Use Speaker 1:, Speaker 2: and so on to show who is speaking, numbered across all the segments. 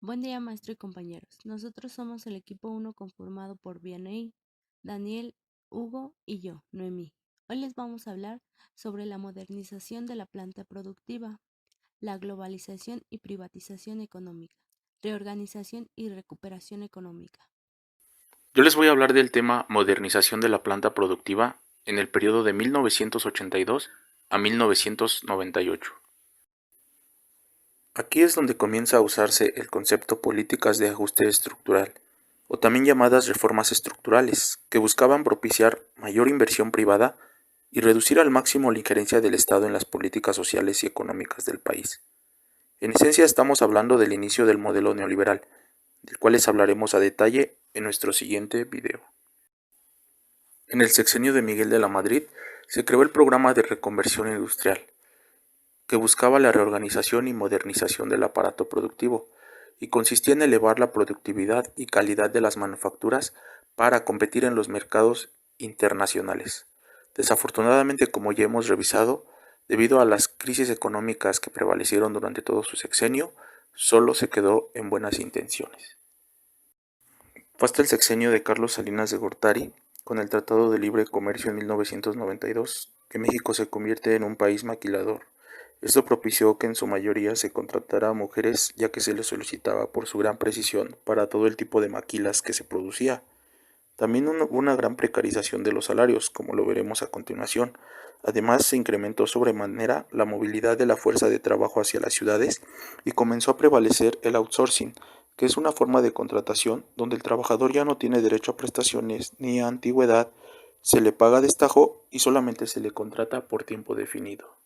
Speaker 1: Buen día, maestro y compañeros. Nosotros somos el equipo 1 conformado por Vianey, Daniel, Hugo y yo, Noemí. Hoy les vamos a hablar sobre la modernización de la planta productiva, la globalización y privatización económica, reorganización y recuperación económica.
Speaker 2: Yo les voy a hablar del tema modernización de la planta productiva en el periodo de 1982 a 1998. Aquí es donde comienza a usarse el concepto políticas de ajuste estructural, o también llamadas reformas estructurales, que buscaban propiciar mayor inversión privada y reducir al máximo la injerencia del Estado en las políticas sociales y económicas del país. En esencia estamos hablando del inicio del modelo neoliberal, del cual les hablaremos a detalle en nuestro siguiente video. En el sexenio de Miguel de la Madrid se creó el programa de reconversión industrial, que buscaba la reorganización y modernización del aparato productivo, y consistía en elevar la productividad y calidad de las manufacturas para competir en los mercados internacionales. Desafortunadamente, como ya hemos revisado, debido a las crisis económicas que prevalecieron durante todo su sexenio, solo se quedó en buenas intenciones. Fue hasta el sexenio de Carlos Salinas de Gortari, con el Tratado de Libre Comercio en 1992, que México se convierte en un país maquilador. Esto propició que en su mayoría se contratara a mujeres, ya que se les solicitaba por su gran precisión para todo el tipo de maquilas que se producía. También hubo una gran precarización de los salarios, como lo veremos a continuación. Además, se incrementó sobremanera la movilidad de la fuerza de trabajo hacia las ciudades y comenzó a prevalecer el outsourcing, que es una forma de contratación donde el trabajador ya no tiene derecho a prestaciones ni a antigüedad, se le paga a destajo y solamente se le contrata por tiempo definido.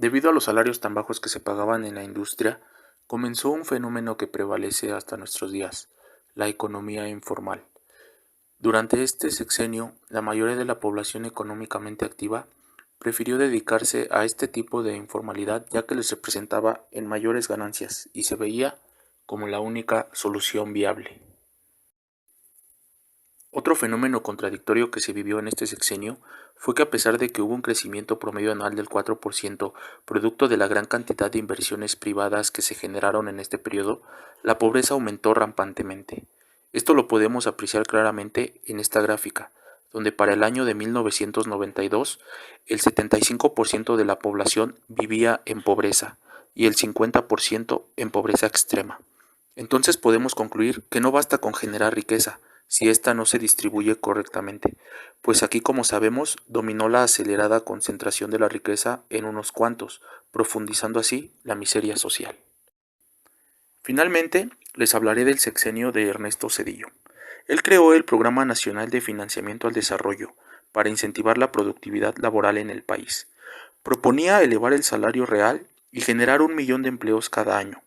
Speaker 2: Debido a los salarios tan bajos que se pagaban en la industria, comenzó un fenómeno que prevalece hasta nuestros días, la economía informal. Durante este sexenio, la mayoría de la población económicamente activa prefirió dedicarse a este tipo de informalidad ya que les representaba en mayores ganancias y se veía como la única solución viable. Otro fenómeno contradictorio que se vivió en este sexenio fue que a pesar de que hubo un crecimiento promedio anual del 4%, producto de la gran cantidad de inversiones privadas que se generaron en este periodo, la pobreza aumentó rampantemente. Esto lo podemos apreciar claramente en esta gráfica, donde para el año de 1992 el 75% de la población vivía en pobreza y el 50% en pobreza extrema. Entonces podemos concluir que no basta con generar riqueza, si ésta no se distribuye correctamente, pues aquí, como sabemos, dominó la acelerada concentración de la riqueza en unos cuantos, profundizando así la miseria social. Finalmente, les hablaré del sexenio de Ernesto Zedillo. Él creó el Programa Nacional de Financiamiento al Desarrollo para incentivar la productividad laboral en el país. Proponía elevar el salario real y generar 1 millón de empleos cada año.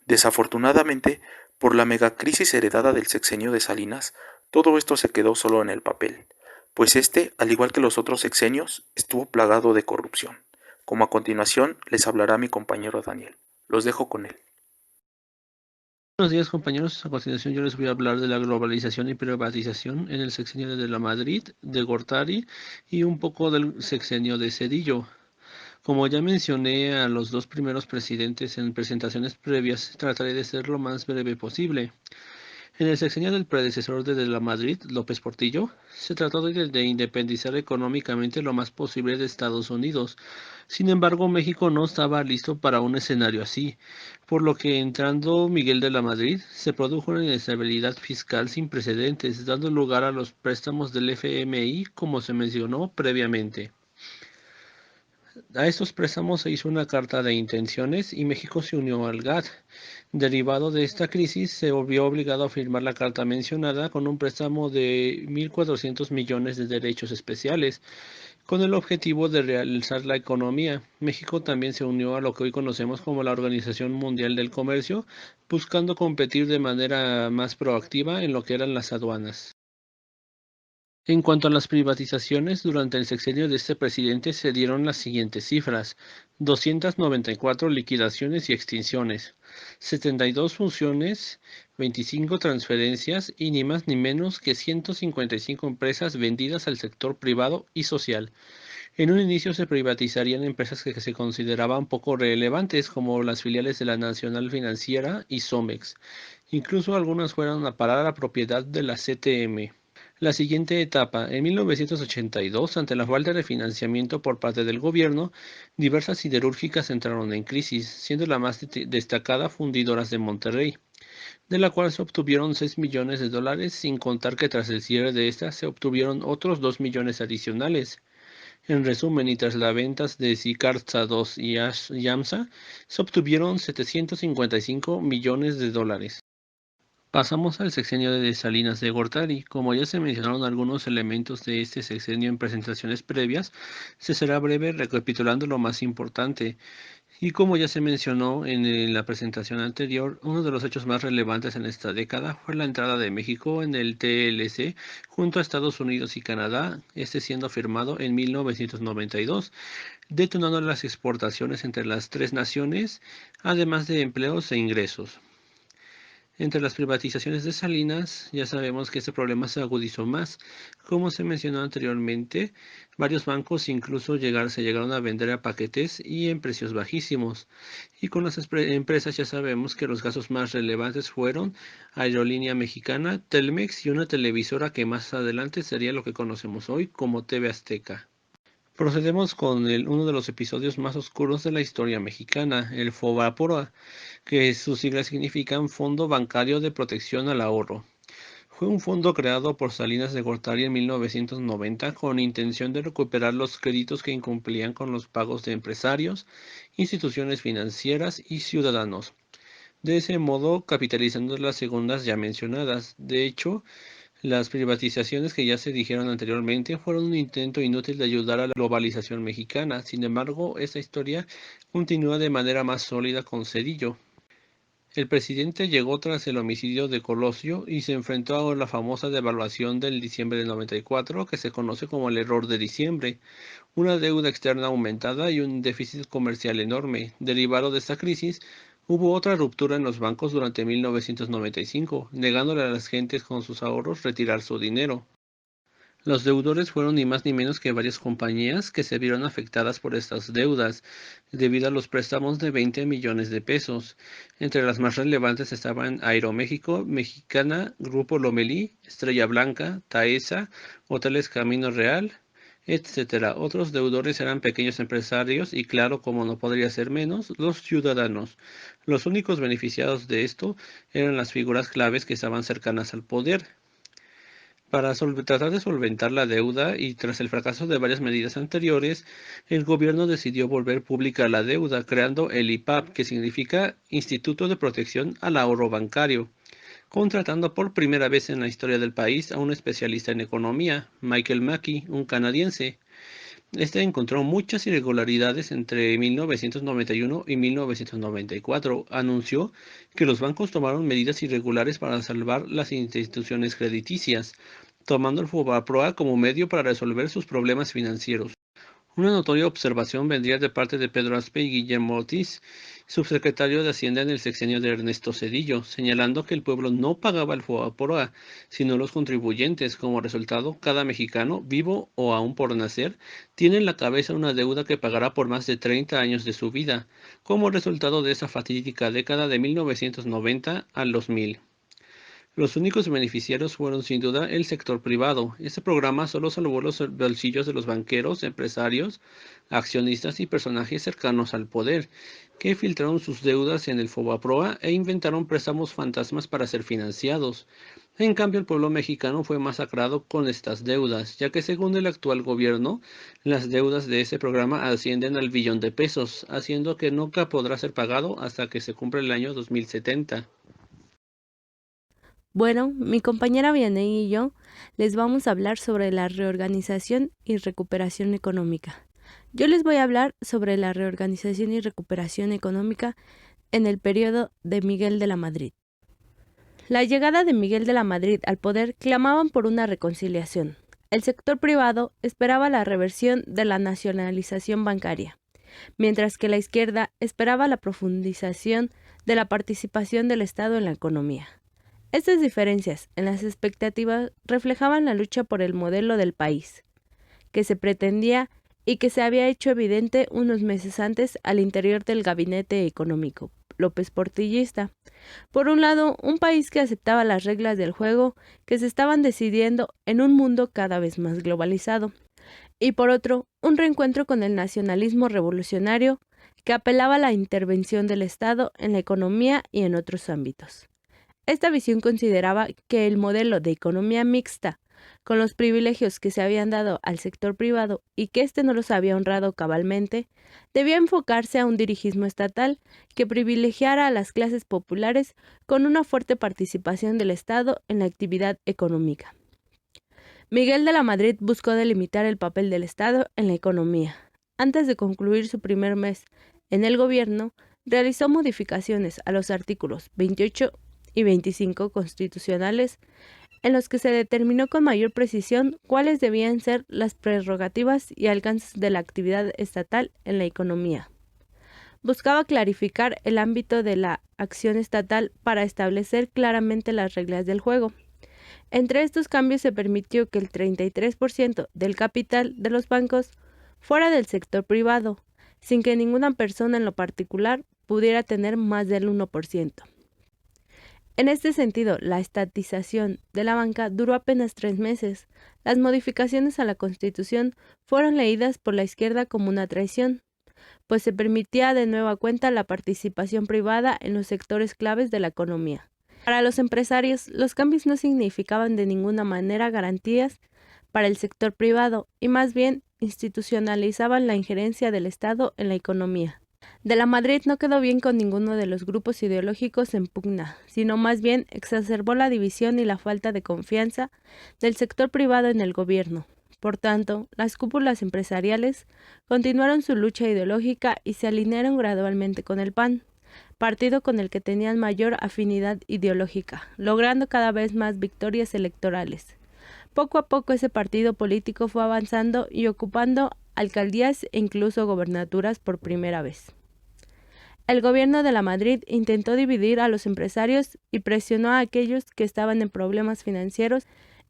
Speaker 2: Desafortunadamente, por la megacrisis heredada del sexenio de Salinas, todo esto se quedó solo en el papel, pues este, al igual que los otros sexenios, estuvo plagado de corrupción, como a continuación les hablará mi compañero Daniel. Los dejo con él.
Speaker 3: Buenos días, compañeros. A continuación yo les voy a hablar de la globalización y privatización en el sexenio de la Madrid, de Gortari y un poco del sexenio de Zedillo. Como ya mencioné a los dos primeros presidentes en presentaciones previas, trataré de ser lo más breve posible. En el sexenio del predecesor de la Madrid, López Portillo, se trató de independizar económicamente lo más posible de Estados Unidos. Sin embargo, México no estaba listo para un escenario así, por lo que entrando Miguel de la Madrid, se produjo una inestabilidad fiscal sin precedentes, dando lugar a los préstamos del FMI, como se mencionó previamente. A estos préstamos se hizo una carta de intenciones y México se unió al GATT. Derivado de esta crisis, se vio obligado a firmar la carta mencionada con un préstamo de 1.400 millones de derechos especiales, con el objetivo de realzar la economía. México también se unió a lo que hoy conocemos como la Organización Mundial del Comercio, buscando competir de manera más proactiva en lo que eran las aduanas. En cuanto a las privatizaciones, durante el sexenio de este presidente se dieron las siguientes cifras: 294 liquidaciones y extinciones, 72 fusiones, 25 transferencias y ni más ni menos que 155 empresas vendidas al sector privado y social. En un inicio se privatizarían empresas que se consideraban poco relevantes, como las filiales de la Nacional Financiera y Somex. Incluso algunas fueron a parar a propiedad de la CTM. La siguiente etapa, en 1982, ante la falta de financiamiento por parte del gobierno, diversas siderúrgicas entraron en crisis, siendo la más destacada Fundidoras de Monterrey, de la cual se obtuvieron 6 millones de dólares, sin contar que tras el cierre de esta se obtuvieron otros 2 millones adicionales. En resumen, y tras las ventas de Sicarza 2 y Yamsa, se obtuvieron 755 millones de dólares. Pasamos al sexenio de Salinas de Gortari. Como ya se mencionaron algunos elementos de este sexenio en presentaciones previas, se será breve recapitulando lo más importante. Y como ya se mencionó en la presentación anterior, uno de los hechos más relevantes en esta década fue la entrada de México en el TLC junto a Estados Unidos y Canadá, este siendo firmado en 1992, detonando las exportaciones entre las tres naciones, además de empleos e ingresos. Entre las privatizaciones de Salinas, ya sabemos que este problema se agudizó más. Como se mencionó anteriormente, varios bancos incluso se llegaron a vender a paquetes y en precios bajísimos. Y con las empresas ya sabemos que los casos más relevantes fueron Aerolínea Mexicana, Telmex y una televisora que más adelante sería lo que conocemos hoy como TV Azteca. Procedemos con uno de los episodios más oscuros de la historia mexicana, el FOBAPROA, que sus siglas significan Fondo Bancario de Protección al Ahorro. Fue un fondo creado por Salinas de Gortari en 1990 con intención de recuperar los créditos que incumplían con los pagos de empresarios, instituciones financieras y ciudadanos. De ese modo, capitalizando las segundas ya mencionadas. De hecho, las privatizaciones que ya se dijeron anteriormente fueron un intento inútil de ayudar a la globalización mexicana. Sin embargo, esta historia continúa de manera más sólida con Cedillo. El presidente llegó tras el homicidio de Colosio y se enfrentó a la famosa devaluación del diciembre del 94, que se conoce como el error de diciembre, una deuda externa aumentada y un déficit comercial enorme. Derivado de esta crisis, hubo otra ruptura en los bancos durante 1995, negándole a las gentes con sus ahorros retirar su dinero. Los deudores fueron ni más ni menos que varias compañías que se vieron afectadas por estas deudas, debido a los préstamos de 20 millones de pesos. Entre las más relevantes estaban Aeroméxico, Mexicana, Grupo Lomelí, Estrella Blanca, Taesa, Hoteles Camino Real, etcétera. Otros deudores eran pequeños empresarios y, claro, como no podría ser menos, los ciudadanos. Los únicos beneficiados de esto eran las figuras claves que estaban cercanas al poder. Para tratar de solventar la deuda y tras el fracaso de varias medidas anteriores, el gobierno decidió volver pública la deuda, creando el IPAP, que significa Instituto de Protección al Ahorro Bancario, contratando por primera vez en la historia del país a un especialista en economía, Michael Mackey, un canadiense. Este encontró muchas irregularidades entre 1991 y 1994. Anunció que los bancos tomaron medidas irregulares para salvar las instituciones crediticias, tomando el FOBAPROA como medio para resolver sus problemas financieros. Una notoria observación vendría de parte de Pedro Aspe y Guillermo Ortiz, subsecretario de Hacienda en el sexenio de Ernesto Zedillo, señalando que el pueblo no pagaba el FOBAPROA, sino los contribuyentes. Como resultado, cada mexicano, vivo o aún por nacer, tiene en la cabeza una deuda que pagará por más de 30 años de su vida, como resultado de esa fatídica década de 1990 al 2000. Los únicos beneficiarios fueron sin duda el sector privado. Este programa solo salvó los bolsillos de los banqueros, empresarios, accionistas y personajes cercanos al poder, que filtraron sus deudas en el FOBAPROA e inventaron préstamos fantasmas para ser financiados. En cambio, el pueblo mexicano fue masacrado con estas deudas, ya que según el actual gobierno, las deudas de ese programa ascienden al billón de pesos, haciendo que nunca podrá ser pagado hasta que se cumpla el año 2070.
Speaker 1: Bueno, mi compañera Vianey y yo les vamos a hablar sobre la reorganización y recuperación económica. Yo les voy a hablar sobre la reorganización y recuperación económica en el periodo de Miguel de la Madrid. La llegada de Miguel de la Madrid al poder clamaban por una reconciliación. El sector privado esperaba la reversión de la nacionalización bancaria, mientras que la izquierda esperaba la profundización de la participación del Estado en la economía. Estas diferencias en las expectativas reflejaban la lucha por el modelo del país, que se pretendía y que se había hecho evidente unos meses antes al interior del gabinete económico López Portillista. Por un lado, un país que aceptaba las reglas del juego que se estaban decidiendo en un mundo cada vez más globalizado, y por otro, un reencuentro con el nacionalismo revolucionario que apelaba a la intervención del Estado en la economía y en otros ámbitos. Esta visión consideraba que el modelo de economía mixta, con los privilegios que se habían dado al sector privado y que éste no los había honrado cabalmente, debía enfocarse a un dirigismo estatal que privilegiara a las clases populares con una fuerte participación del Estado en la actividad económica. Miguel de la Madrid buscó delimitar el papel del Estado en la economía. Antes de concluir su primer mes en el gobierno, realizó modificaciones a los artículos 28 y 25 constitucionales, en los que se determinó con mayor precisión cuáles debían ser las prerrogativas y alcances de la actividad estatal en la economía. Buscaba clarificar el ámbito de la acción estatal para establecer claramente las reglas del juego. Entre estos cambios se permitió que el 33% del capital de los bancos fuera del sector privado, sin que ninguna persona en lo particular pudiera tener más del 1%. En este sentido, la estatización de la banca duró apenas 3 meses. Las modificaciones a la Constitución fueron leídas por la izquierda como una traición, pues se permitía de nueva cuenta la participación privada en los sectores claves de la economía. Para los empresarios, los cambios no significaban de ninguna manera garantías para el sector privado y más bien institucionalizaban la injerencia del Estado en la economía. De la Madrid no quedó bien con ninguno de los grupos ideológicos en pugna, sino más bien exacerbó la división y la falta de confianza del sector privado en el gobierno. Por tanto, las cúpulas empresariales continuaron su lucha ideológica y se alinearon gradualmente con el PAN, partido con el que tenían mayor afinidad ideológica, logrando cada vez más victorias electorales. Poco a poco ese partido político fue avanzando y ocupando alcaldías e incluso gobernaturas por primera vez. El gobierno de la Madrid intentó dividir a los empresarios y presionó a aquellos que estaban en problemas financieros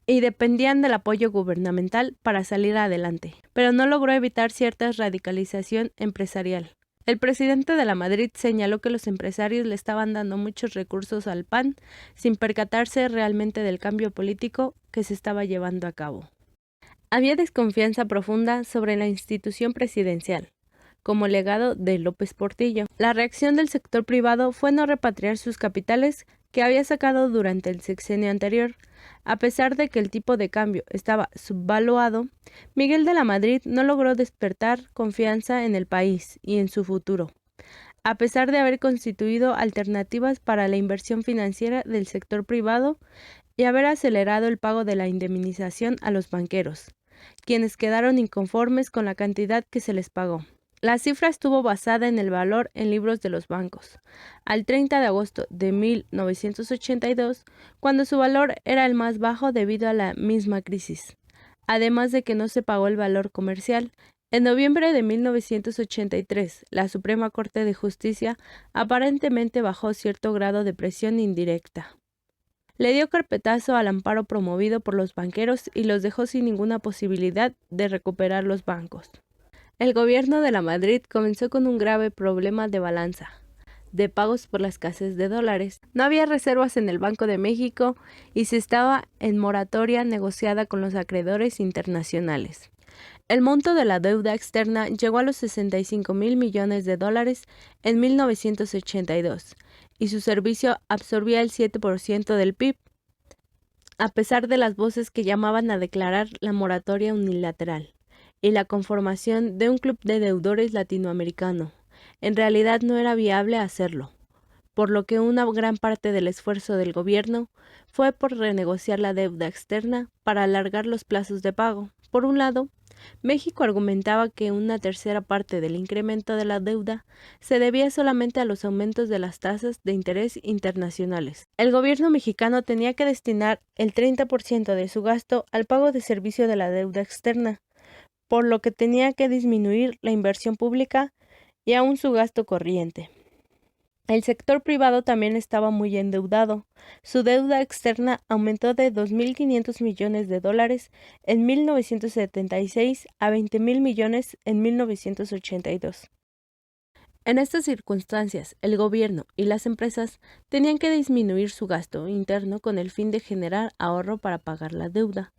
Speaker 1: y dependían del apoyo gubernamental para salir adelante, pero no logró evitar cierta radicalización empresarial. El presidente de la Madrid señaló que los empresarios le estaban dando muchos recursos al PAN sin percatarse realmente del cambio político que se estaba llevando a cabo. Había desconfianza profunda sobre la institución presidencial, como legado de López Portillo. La reacción del sector privado fue no repatriar sus capitales que había sacado durante el sexenio anterior. A pesar de que el tipo de cambio estaba subvaluado, Miguel de la Madrid no logró despertar confianza en el país y en su futuro, a pesar de haber constituido alternativas para la inversión financiera del sector privado y haber acelerado el pago de la indemnización a los banqueros, quienes quedaron inconformes con la cantidad que se les pagó. La cifra estuvo basada en el valor en libros de los bancos, al 30 de agosto de 1982, cuando su valor era el más bajo debido a la misma crisis. Además de que no se pagó el valor comercial, en noviembre de 1983, la Suprema Corte de Justicia aparentemente bajó cierto grado de presión indirecta. Le dio carpetazo al amparo promovido por los banqueros y los dejó sin ninguna posibilidad de recuperar los bancos. El gobierno de la Madrid comenzó con un grave problema de balanza, de pagos por la escasez de dólares. No había reservas en el Banco de México y se estaba en moratoria negociada con los acreedores internacionales. El monto de la deuda externa llegó a los 65,000 millones de dólares en 1982 y su servicio absorbía el 7% del PIB, a pesar de las voces que llamaban a declarar la moratoria unilateral y la conformación de un club de deudores latinoamericano. En realidad no era viable hacerlo, por lo que una gran parte del esfuerzo del gobierno fue por renegociar la deuda externa para alargar los plazos de pago. Por un lado, México argumentaba que una tercera parte del incremento de la deuda se debía solamente a los aumentos de las tasas de interés internacionales. El gobierno mexicano tenía que destinar el 30% de su gasto al pago de servicio de la deuda externa, por lo que tenía que disminuir la inversión pública y aún su gasto corriente. El sector privado también estaba muy endeudado. Su deuda externa aumentó de 2.500 millones de dólares en 1976 a 20.000 millones en 1982. En estas circunstancias, el gobierno y las empresas tenían que disminuir su gasto interno con el fin de generar ahorro para pagar la deuda.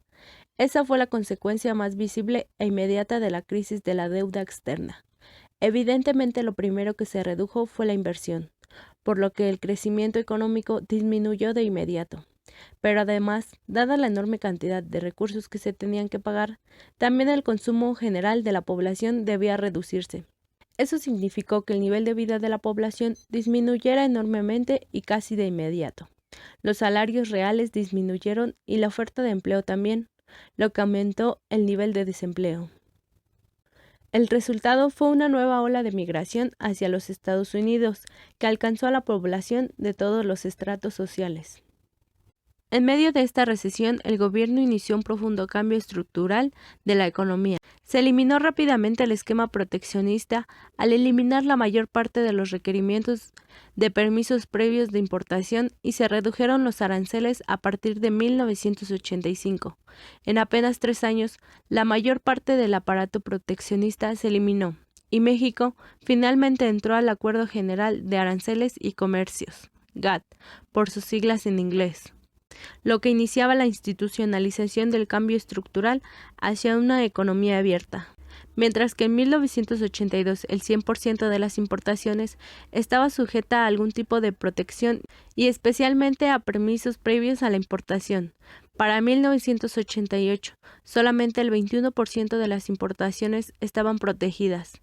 Speaker 1: Esa fue la consecuencia más visible e inmediata de la crisis de la deuda externa. Evidentemente, lo primero que se redujo fue la inversión, por lo que el crecimiento económico disminuyó de inmediato. Pero además, dada la enorme cantidad de recursos que se tenían que pagar, también el consumo general de la población debía reducirse. Eso significó que el nivel de vida de la población disminuyera enormemente y casi de inmediato. Los salarios reales disminuyeron y la oferta de empleo también, lo que aumentó el nivel de desempleo. El resultado fue una nueva ola de migración hacia los Estados Unidos, que alcanzó a la población de todos los estratos sociales. En medio de esta recesión, el gobierno inició un profundo cambio estructural de la economía. Se eliminó rápidamente el esquema proteccionista al eliminar la mayor parte de los requerimientos de permisos previos de importación y se redujeron los aranceles a partir de 1985. En apenas 3 años, la mayor parte del aparato proteccionista se eliminó y México finalmente entró al Acuerdo General de Aranceles y Comercios, GATT, por sus siglas en inglés, lo que iniciaba la institucionalización del cambio estructural hacia una economía abierta. Mientras que en 1982 el 100% de las importaciones estaba sujeta a algún tipo de protección y especialmente a permisos previos a la importación. Para 1988, solamente el 21% de las importaciones estaban protegidas.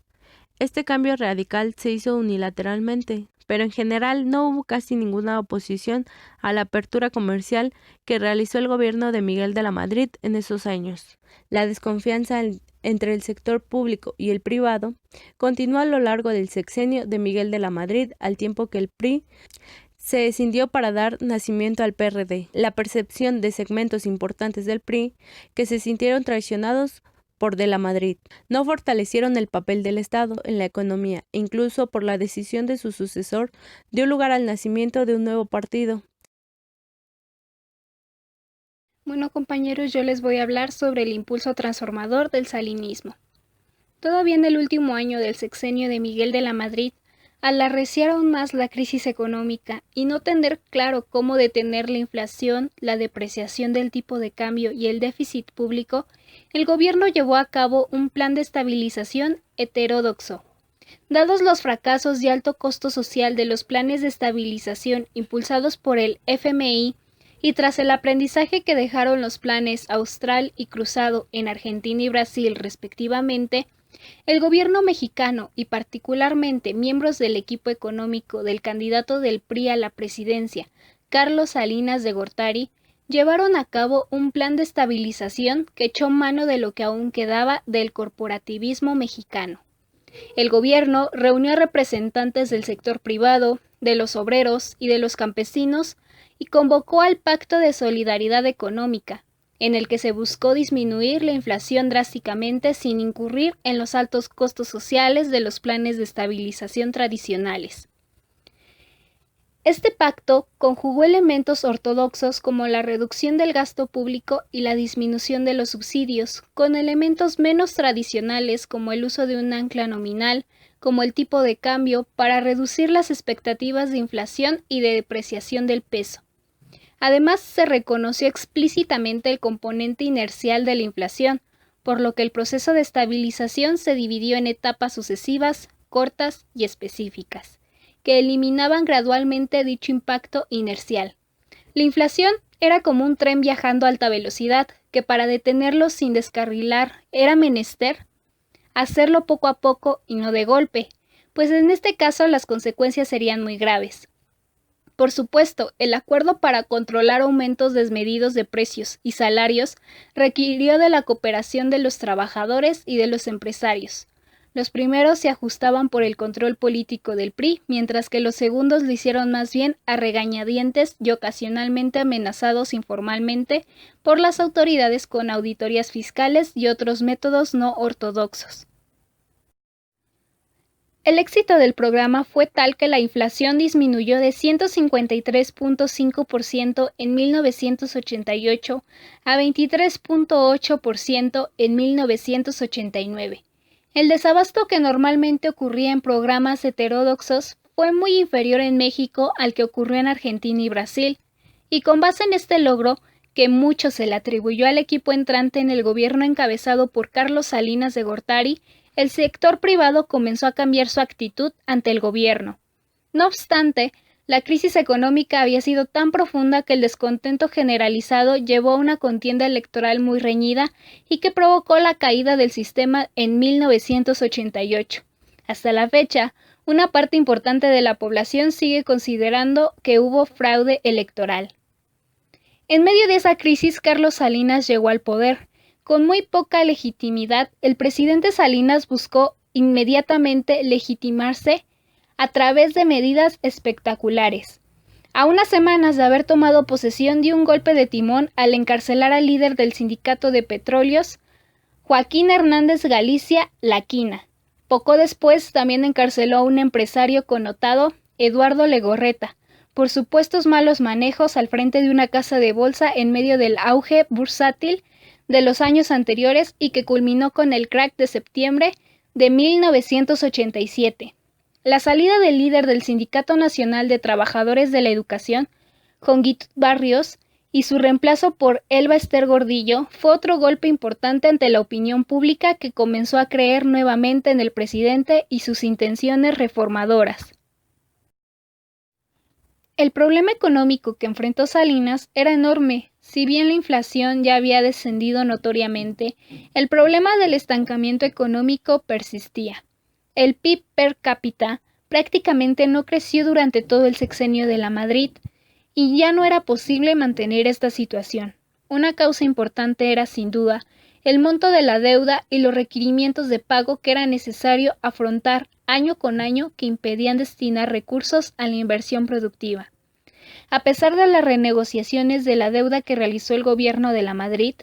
Speaker 1: Este cambio radical se hizo unilateralmente, pero en general no hubo casi ninguna oposición a la apertura comercial que realizó el gobierno de Miguel de la Madrid en esos años. La desconfianza entre el sector público y el privado continuó a lo largo del sexenio de Miguel de la Madrid, al tiempo que el PRI se escindió para dar nacimiento al PRD. La percepción de segmentos importantes del PRI que se sintieron traicionados por de la Madrid no fortalecieron el papel del Estado en la economía, e incluso por la decisión de su sucesor dio lugar al nacimiento de un nuevo partido.
Speaker 4: Bueno, compañeros, yo les voy a hablar sobre el impulso transformador del salinismo. Todavía en el último año del sexenio de Miguel de la Madrid, al arreciar aún más la crisis económica y no tener claro cómo detener la inflación, la depreciación del tipo de cambio y el déficit público, el gobierno llevó a cabo un plan de estabilización heterodoxo. Dados los fracasos y alto costo social de los planes de estabilización impulsados por el FMI, y tras el aprendizaje que dejaron los planes Austral y Cruzado en Argentina y Brasil respectivamente, el gobierno mexicano y particularmente miembros del equipo económico del candidato del PRI a la presidencia, Carlos Salinas de Gortari, llevaron a cabo un plan de estabilización que echó mano de lo que aún quedaba del corporativismo mexicano. El gobierno reunió a representantes del sector privado, de los obreros y de los campesinos y convocó al Pacto de Solidaridad Económica, en el que se buscó disminuir la inflación drásticamente sin incurrir en los altos costos sociales de los planes de estabilización tradicionales. Este pacto conjugó elementos ortodoxos como la reducción del gasto público y la disminución de los subsidios, con elementos menos tradicionales como el uso de un ancla nominal, como el tipo de cambio, para reducir las expectativas de inflación y de depreciación del peso. Además, se reconoció explícitamente el componente inercial de la inflación, por lo que el proceso de estabilización se dividió en etapas sucesivas, cortas y específicas, que eliminaban gradualmente dicho impacto inercial. La inflación era como un tren viajando a alta velocidad, que para detenerlo sin descarrilar era menester hacerlo poco a poco y no de golpe, pues en este caso las consecuencias serían muy graves. Por supuesto, el acuerdo para controlar aumentos desmedidos de precios y salarios requirió de la cooperación de los trabajadores y de los empresarios. Los primeros se ajustaban por el control político del PRI, mientras que los segundos lo hicieron más bien a regañadientes y ocasionalmente amenazados informalmente por las autoridades con auditorías fiscales y otros métodos no ortodoxos. El éxito del programa fue tal que la inflación disminuyó de 153.5% en 1988 a 23.8% en 1989. El desabasto que normalmente ocurría en programas heterodoxos fue muy inferior en México al que ocurrió en Argentina y Brasil, y con base en este logro, que mucho se le atribuyó al equipo entrante en el gobierno encabezado por Carlos Salinas de Gortari, el sector privado comenzó a cambiar su actitud ante el gobierno. No obstante, la crisis económica había sido tan profunda que el descontento generalizado llevó a una contienda electoral muy reñida y que provocó la caída del sistema en 1988. Hasta la fecha, una parte importante de la población sigue considerando que hubo fraude electoral. En medio de esa crisis, Carlos Salinas llegó al poder. Con muy poca legitimidad, el presidente Salinas buscó inmediatamente legitimarse a través de medidas espectaculares. A unas semanas de haber tomado posesión, dio un golpe de timón al encarcelar al líder del sindicato de petróleos, Joaquín Hernández Galicia Laquina. Poco después también encarceló a un empresario connotado, Eduardo Legorreta, por supuestos malos manejos al frente de una casa de bolsa en medio del auge bursátil de los años anteriores y que culminó con el crack de septiembre de 1987. La salida del líder del Sindicato Nacional de Trabajadores de la Educación, Jonguito Barrios, y su reemplazo por Elba Ester Gordillo fue otro golpe importante ante la opinión pública que comenzó a creer nuevamente en el presidente y sus intenciones reformadoras. El problema económico que enfrentó Salinas era enorme. Si bien la inflación ya había descendido notoriamente, el problema del estancamiento económico persistía. El PIB per cápita prácticamente no creció durante todo el sexenio de la Madrid, y ya no era posible mantener esta situación. Una causa importante era, sin duda, el monto de la deuda y los requerimientos de pago que era necesario afrontar año con año que impedían destinar recursos a la inversión productiva. A pesar de las renegociaciones de la deuda que realizó el gobierno de la Madrid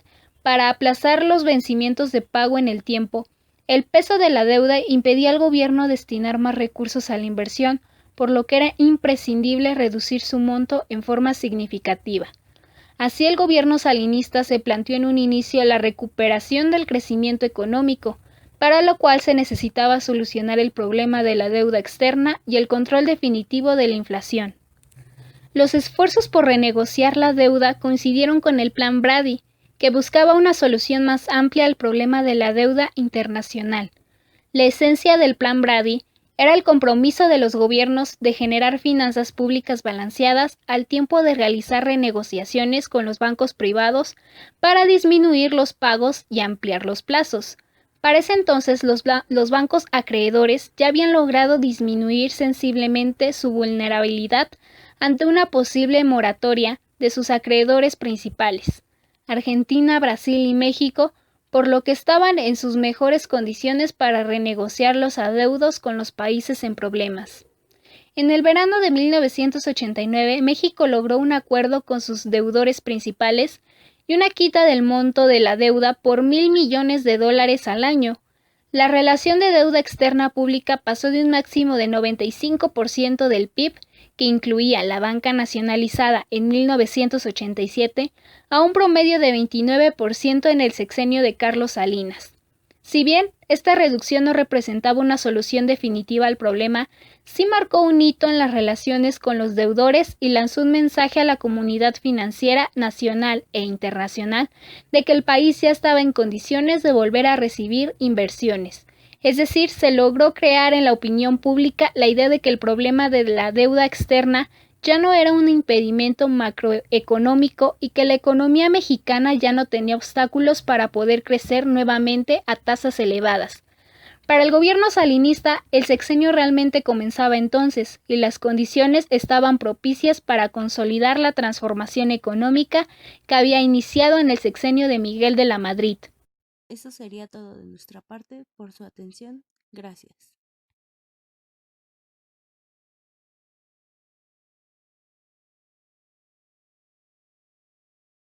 Speaker 4: para aplazar los vencimientos de pago en el tiempo, el peso de la deuda impedía al gobierno destinar más recursos a la inversión, por lo que era imprescindible reducir su monto en forma significativa. Así el gobierno salinista se planteó en un inicio la recuperación del crecimiento económico, para lo cual se necesitaba solucionar el problema de la deuda externa y el control definitivo de la inflación. Los esfuerzos por renegociar la deuda coincidieron con el Plan Brady, que buscaba una solución más amplia al problema de la deuda internacional. La esencia del Plan Brady era el compromiso de los gobiernos de generar finanzas públicas balanceadas al tiempo de realizar renegociaciones con los bancos privados para disminuir los pagos y ampliar los plazos. Para ese entonces, los bancos acreedores ya habían logrado disminuir sensiblemente su vulnerabilidad ante una posible moratoria de sus acreedores principales, Argentina, Brasil y México, por lo que estaban en sus mejores condiciones para renegociar los adeudos con los países en problemas. En el verano de 1989, México logró un acuerdo con sus deudores principales y una quita del monto de la deuda por $1,000 millones al año. La relación de deuda externa pública pasó de un máximo de 95% del PIB, que incluía la banca nacionalizada en 1987, a un promedio de 29% en el sexenio de Carlos Salinas. Si bien esta reducción no representaba una solución definitiva al problema, sí marcó un hito en las relaciones con los deudores y lanzó un mensaje a la comunidad financiera nacional e internacional de que el país ya estaba en condiciones de volver a recibir inversiones. Es decir, se logró crear en la opinión pública la idea de que el problema de la deuda externa ya no era un impedimento macroeconómico y que la economía mexicana ya no tenía obstáculos para poder crecer nuevamente a tasas elevadas. Para el gobierno salinista, el sexenio realmente comenzaba entonces y las condiciones estaban propicias para consolidar la transformación económica que había iniciado en el sexenio de Miguel de la Madrid.
Speaker 1: Eso sería todo de nuestra parte. Por su atención, gracias.